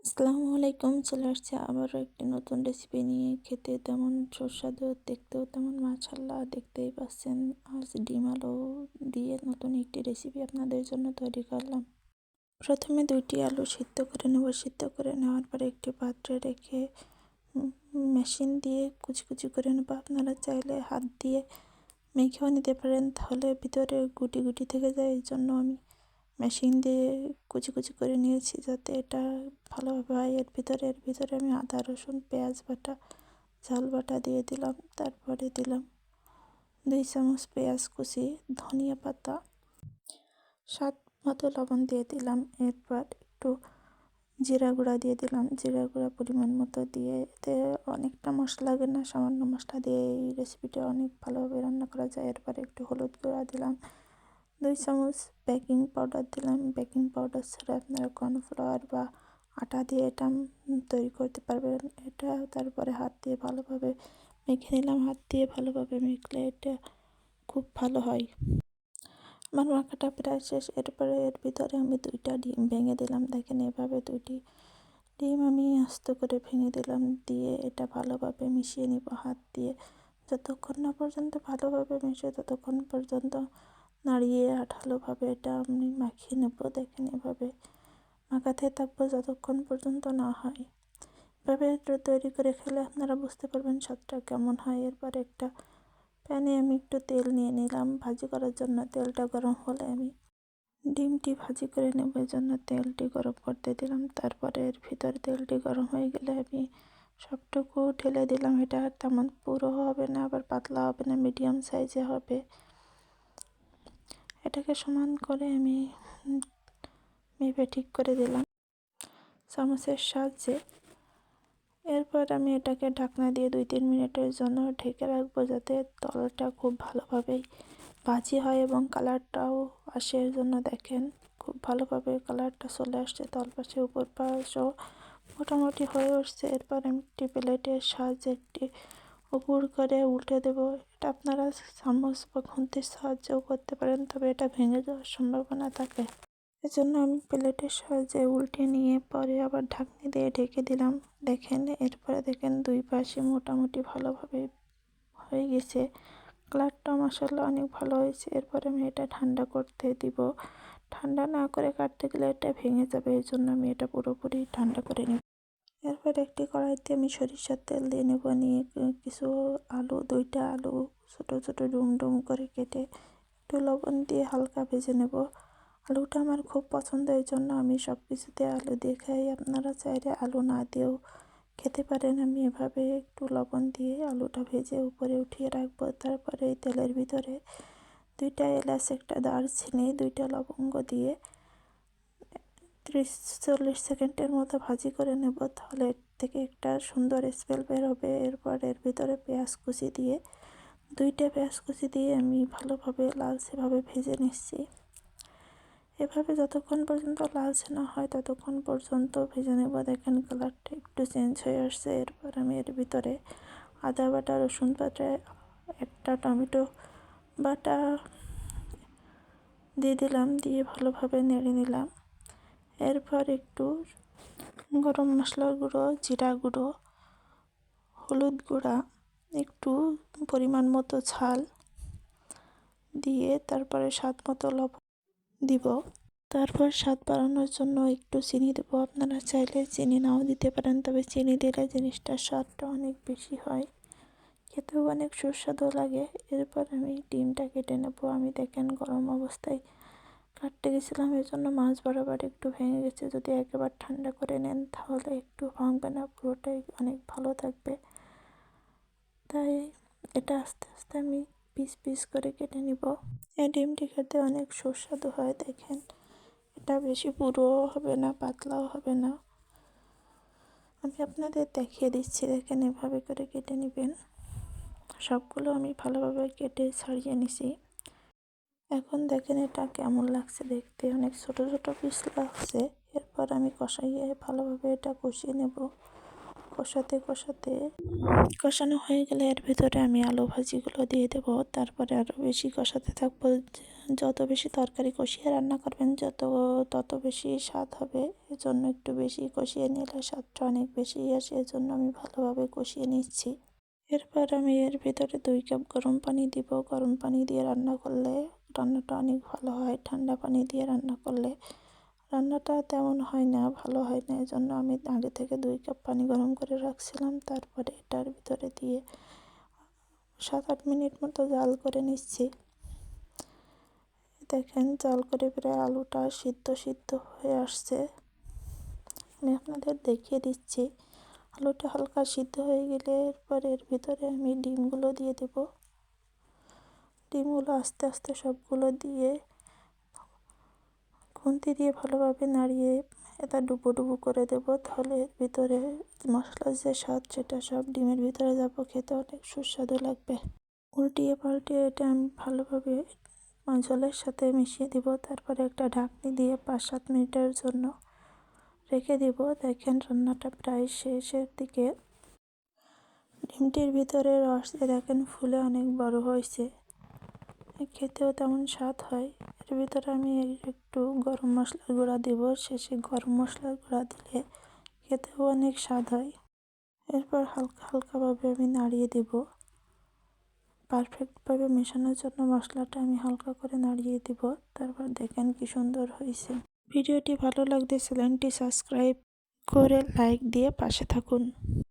আসসালামু আলাইকুম। চলে আসছে আবারও একটি নতুন রেসিপি নিয়ে। খেতে তেমন সুস্বাদু, দেখতেও তেমন মাশাআল্লাহ। দেখতেই পাচ্ছেন, আজ ডিম আলু দিয়ে নতুন একটি রেসিপি আপনাদের জন্য তৈরি করলাম। প্রথমে 2টি আলু সিদ্ধ করে নেব। সিদ্ধ করে নেওয়ার পরে একটি পাত্রে রেখে মেশিন দিয়ে কুচি কুচি করে নেব। আপনারা চাইলে হাত দিয়ে মেখেও নিতে পারেন, তাহলে ভিতরে গুটি গুটি থেকে যায়। এই জন্য আমি মেশিন দিয়ে কুচি কুচি করে নিয়েছি, যাতে এটা ভালোভাবে হয়। এর ভিতরে আমি আদা, রসুন, পেঁয়াজ বাটা, ঝাল বাটা দিয়ে দিলাম। তারপরে দিলাম 2 চামচ পেঁয়াজ কুচি, ধনিয়া পাতা, স্বাদ মতো লবণ দিয়ে দিলাম। এরপর একটু জিরা গুঁড়া দিয়ে দিলাম। জিরা গুঁড়া পরিমাণ মতো দিয়ে, এতে অনেকটা মশলা লাগে না, সামান্য মশলা দিয়ে এই রেসিপিটা অনেক ভালোভাবে রান্না করা যায়। এরপর একটু হলুদ গুঁড়া দিলাম, 2 চামচ বেকিং পাউডার দিলাম। বেকিং পাউডার ছাড়া আপনারা কর্নফ্লাওয়ার বা আটা দিয়ে এটা তৈরি করতে পারবেন। এটা তারপরে হাত দিয়ে ভালোভাবে মেখে নিলাম। হাত দিয়ে ভালোভাবে মেখলে এটা খুব ভালো হয়। আমার মাখাটা প্রায় শেষ। এরপরে এর ভিতরে আমি 2টা ডিম ভেঙে দিলাম। দেখেন, এভাবে 2টি ডিম আমি আস্ত করে ভেঙে দিলাম। দিয়ে এটা ভালোভাবে মিশিয়ে নিব হাত দিয়ে। যতক্ষণ না পর্যন্ত ভালোভাবে মিশে, ততক্ষণ পর্যন্ত নাড়িয়ে আঠালোভাবে এটা আমি মাখিয়ে নেব। দেখেন, এভাবে মাখাতে থাকবো যতক্ষণ পর্যন্ত না হয়। এভাবে এটা তৈরি করে খেলে আপনারা বুঝতে পারবেন স্বাদটা কেমন হয়। এরপর একটা প্যানে আমি একটু তেল নিয়ে নিলাম ভাজি করার জন্য। তেলটা গরম হলে আমি ডিমটি ভাজি করে নেব, এই জন্য তেলটি গরম করতে দিলাম। তারপরে এর ভিতরে তেলটি গরম হয়ে গেলে আমি সবটুকু ঢেলে দিলাম। এটা তেমন পুরো হবে না, আবার পাতলা হবে না, মিডিয়াম সাইজে হবে। এটাকে সমান করে আমি মেপে ঠিক করে দিলাম চামচের সাহায্যে। এরপর আমি এটাকে ঢাকনা দিয়ে 2-3 মিনিটের জন্য ঢেকে রাখবো, যাতে তলটা খুব ভালোভাবেই ভাজি হয় এবং কালারটাও আসে। এর জন্য দেখেন, খুব ভালোভাবে কালারটা চলে আসছে, তলপাশে উপর পাশও মোটামুটি হয়ে উঠছে। এরপর আমি একটি প্লেটের সাহায্যে একটি উপর করে উল্টে দেব। এটা আপনারা চামচ বা খুন্তির সাহায্যেও করতে পারেন, তবে এটা ভেঙে যাওয়ার সম্ভাবনা থাকে। এজন্য আমি প্লেটের সাহায্যে উল্টে নিয়ে পরে আবার ঢাকনি দিয়ে ঢেকে দিলাম। দেখেন, এরপরে দেখেন 2 পাশে মোটামুটি ভালোভাবে হয়ে গেছে। কালারটাও মাশাআল্লাহ অনেক ভালো হয়েছে। এরপরে আমি এটা ঠান্ডা করতে দিব। ঠান্ডা না করে কাটতে গেলে এটা ভেঙে যাবে, এই জন্য আমি এটা পুরোপুরি ঠান্ডা করে নেব। এরপর একটি কড়াইতে আমি সরিষার তেল দিয়ে নেব। নিয়ে কিছু আলু, 2টা আলু ছোটো ছোটো ডুম ডুম করে কেটে একটু লবণ দিয়ে হালকা ভেজে নেব। আলুটা আমার খুব পছন্দ, এই জন্য আমি সব কিছুতে আলু দিয়ে খাই। আপনারা চাইলে আলু না দিয়েও খেতে পারেন। আমি এভাবে একটু লবণ দিয়ে আলুটা ভেজে উপরে উঠিয়ে রাখবো। তারপরে এই তেলের ভিতরে 2টা এলাচ, একটা দারচিনি, 2টা লবঙ্গ দিয়ে 30-40 সেকেন্ডের মতো ভাজি করে নেব, তাহলে এর থেকে একটা সুন্দর স্মেল বের হবে। এরপর এর ভিতরে পেঁয়াজ কুচি দিয়ে 2টা পেঁয়াজ কুচি দিয়ে আমি ভালোভাবে লালচেভাবে ভেজে নিচ্ছি। এভাবে যতক্ষণ পর্যন্ত লালচে না হয় ততক্ষণ পর্যন্ত ভেজে নেব। দেখেন, কালারটা একটু চেঞ্জ হয়ে আসছে। এরপর আমি এর ভিতরে আদা বাটা, রসুন বাটা, একটা টমেটো বাটা দিয়ে দিলাম। দিয়ে ভালোভাবে নেড়ে নিলাম। এরপর একটু গরম মশলার গুঁড়ো, জিরা গুঁড়ো, হলুদ গুঁড়া, একটু পরিমাণ মতো ঝাল দিয়ে তারপরে স্বাদ মতো লবণ দিব। তারপর স্বাদ বাড়ানোর জন্য একটু চিনি দেবো। আপনারা চাইলে চিনি নাও দিতে পারেন, তবে চিনি দিলে জিনিসটার স্বাদটা অনেক বেশি হয়, খেতেও অনেক সুস্বাদু লাগে। এরপর আমি ডিমটা কেটে নেব। আমি দেখেন গরম অবস্থায় কাটতে গেছিলাম, এর জন্য মাছ বরাবর একটু ভেঙে গেছে। যদি একেবারে ঠান্ডা করে নেন তাহলে একটু ভাঙবে না, পুরোটাই অনেক ভালো থাকবে। তাই এটা আস্তে আস্তে আমি পিস পিস করে কেটে নিব। এই ডিমটি খেতে অনেক সুস্বাদু হয়। দেখেন, এটা বেশি পুরোও হবে না, পাতলাও হবে না। আমি আপনাদের দেখিয়ে দিচ্ছি। দেখেন, এভাবে করে কেটে নেবেন। সবগুলো আমি ভালোভাবে কেটে ছাড়িয়ে নিছি। এখন দেখেন এটা কেমন লাগছে দেখতে, অনেক ছোট ছোট পিস লাগছে। এরপর আমি কষাইয়ে ভালোভাবে এটা কষিয়ে নেব। কষাতে কষাতে কষানো হয়ে গেলে এর ভিতরে আমি আলু ভাজিগুলো দিয়ে দেব। তারপরে আরও বেশি কষাতে থাকবো, যত বেশি তরকারি কষিয়ে রান্না করবেন তত বেশি স্বাদ হবে। এজন্য একটু বেশি কষিয়ে নিলে স্বাদটা অনেক বেশি আসে, এজন্য আমি ভালোভাবে কষিয়ে নিচ্ছি। এরপর আমি এর ভিতরে 2 কাপ গরম পানি দিব। গরম পানি দিয়ে রান্না করলে রান্নাটা অনেক ভালো হয়। ঠান্ডা পানি দিয়ে রান্না করলে রান্নাটা তেমন হয় না, ভালো হয় না। এজন্য আমি আগে থেকে 2 কাপ পানি গরম করে রাখছিলাম। তারপরে এটার ভিতরে দিয়ে 7-8 মিনিট মতো জাল করে নিচ্ছি। দেখেন জাল করে প্রায় আলুটা সিদ্ধ হয়ে আসছে। আমি আপনাদের দেখিয়ে দিচ্ছি। আলুটা হালকা সিদ্ধ হয়ে গেলে এরপর এর ভিতরে আমি ডিমগুলো দিয়ে দেব। ডিমগুলো আস্তে আস্তে সবগুলো দিয়ে খুন্তি দিয়ে ভালোভাবে নাড়িয়ে এটা ডুবো করে দেব। তাহলে এর ভিতরে মশলার যে স্বাদ সেটা সব ডিমের ভিতরে যাব, খেতে অনেক সুস্বাদু লাগবে। উল্টিয়ে পাল্টিয়ে এটা আমি ভালোভাবে ঝোলের সাথে মিশিয়ে দিব। তারপরে একটা ঢাকনি দিয়ে 5-7 মিনিটের জন্য রেখে দিব। দেখেন রান্নাটা প্রায় শেষের দিকে। ডিমটির ভিতরে রস দেখেন ফুলে অনেক বড় হয়েছে, খেতেও তেমন স্বাদ হয়। এর ভিতরে আমি একটু গরম মশলার গুঁড়া দিব। শেষে গরম মশলার গুঁড়া দিলে খেতেও অনেক স্বাদ হয়। এরপর হালকাভাবে আমি নাড়িয়ে দেব। পারফেক্টভাবে মেশানোর জন্য মশলাটা আমি হালকা করে নাড়িয়ে দিব। তারপর দেখেন কি সুন্দর হয়েছে। ভিডিওটি ভালো লাগলে চ্যানেলটি সাবস্ক্রাইব করে লাইক দিয়ে পাশে থাকুন।